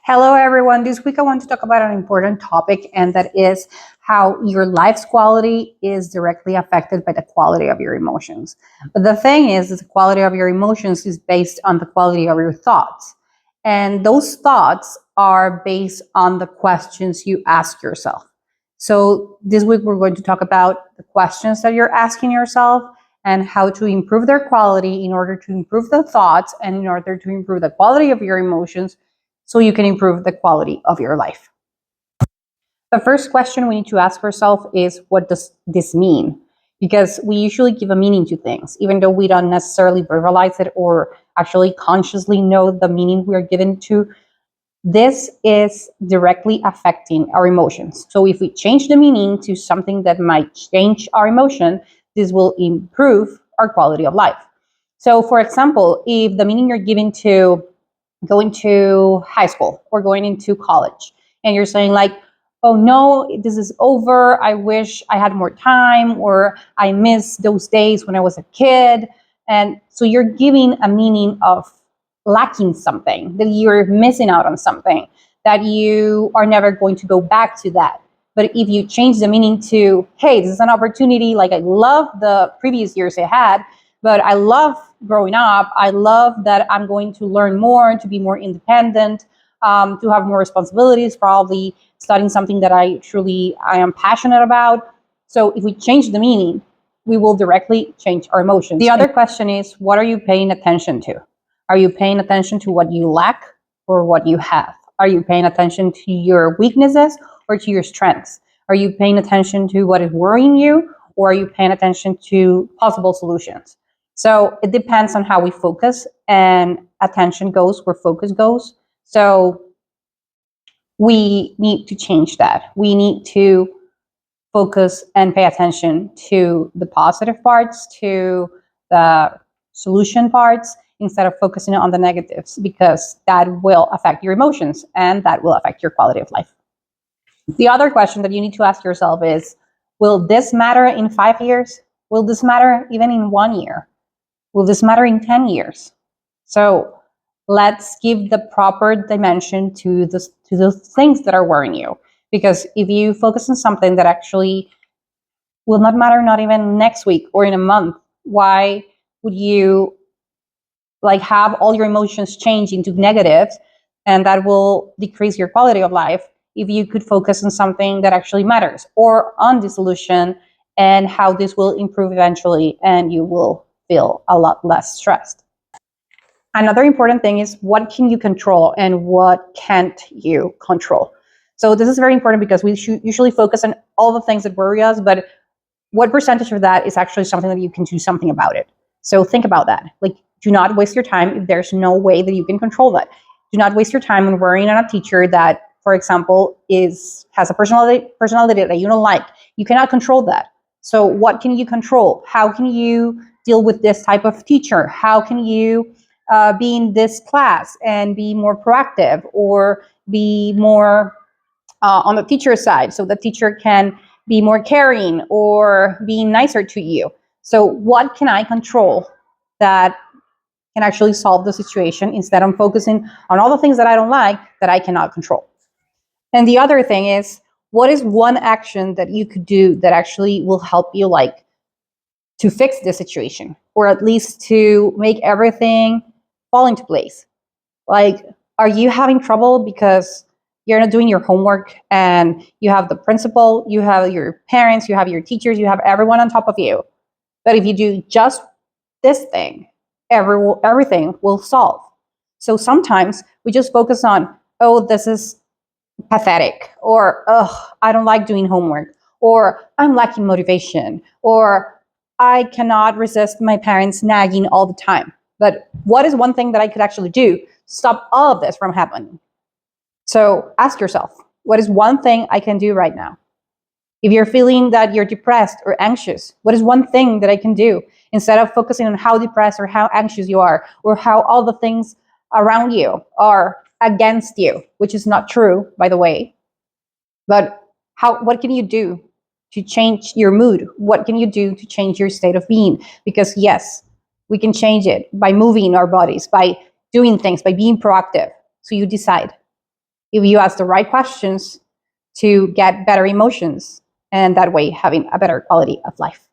Hello, everyone. This week I want to talk about an important topic, and that is how your life's quality is directly affected by the quality of your emotions. But the thing is, the quality of your emotions is based on the quality of your thoughts. And those thoughts are based on the questions you ask yourself. So this week we're going to talk about the questions that you're asking yourself and how to improve their quality in order to improve the thoughts and in order to improve the quality of your emotions so you can improve the quality of your life. The first question we need to ask ourselves is, what does this mean? Because we usually give a meaning to things, even though we don't necessarily verbalize it or actually consciously know the meaning we are given to. This is directly affecting our emotions. So if we change the meaning to something that might change our emotion, this will improve our quality of life. So for example, if the meaning you're giving to going to high school or going into college, and you're saying like, oh no, this is over, I wish I had more time, or I miss those days when I was a kid. And so you're giving a meaning of lacking something, that you're missing out on something, that you are never going to go back to that. But if you change the meaning to, hey, this is an opportunity, like I love the previous years I had, but I love growing up. I love that I'm going to learn more, to be more independent, to have more responsibilities, probably studying something that I am passionate about. So if we change the meaning, we will directly change our emotions. The other question is, what are you paying attention to? Are you paying attention to what you lack or what you have? Are you paying attention to your weaknesses or to your strengths? Are you paying attention to what is worrying you, or are you paying attention to possible solutions? So it depends on how we focus, and attention goes where focus goes. So we need to change that. We need to focus and pay attention to the positive parts, to the solution parts, instead of focusing on the negatives, because that will affect your emotions and that will affect your quality of life. The other question that you need to ask yourself is, will this matter in 5 years? Will this matter even in 1 year? Will this matter in 10 years? So let's give the proper dimension to those things that are worrying you. Because if you focus on something that actually will not matter, not even next week or in a month, why would you like have all your emotions change into negatives? And that will decrease your quality of life if you could focus on something that actually matters, or on the solution and how this will improve eventually, and you will feel a lot less stressed. Another important thing is, what can you control and what can't you control? So this is very important because we usually focus on all the things that worry us, but what percentage of that is actually something that you can do something about it? So think about that. Like, do not waste your time if there's no way that you can control that. Do not waste your time on worrying on a teacher that, for example, has a personality that you don't like. You cannot control that. So what can you control? How can you deal with this type of teacher? How can you be in this class and be more proactive, or be more on the teacher side, so the teacher can be more caring or be nicer to you? So what can I control that can actually solve the situation, instead of focusing on all the things that I don't like that I cannot control? And the other thing is, what is one action that you could do that actually will help you, like, to fix the situation, or at least to make everything fall into place? Like, are you having trouble because you're not doing your homework, and you have the principal, you have your parents, you have your teachers, you have everyone on top of you? But if you do just this thing, everything will solve. So sometimes we just focus on, oh, this is pathetic, or, oh, I don't like doing homework, or I'm lacking motivation, or I cannot resist my parents nagging all the time. But what is one thing that I could actually do to stop all of this from happening? So ask yourself, what is one thing I can do right now? If you're feeling that you're depressed or anxious, what is one thing that I can do, instead of focusing on how depressed or how anxious you are, or how all the things around you are against you, which is not true, by the way. But what can you do to change your mood? What can you do to change your state of being? Because yes, we can change it by moving our bodies, by doing things, by being proactive. So you decide. if you ask the right questions to get better emotions, and that way having a better quality of life.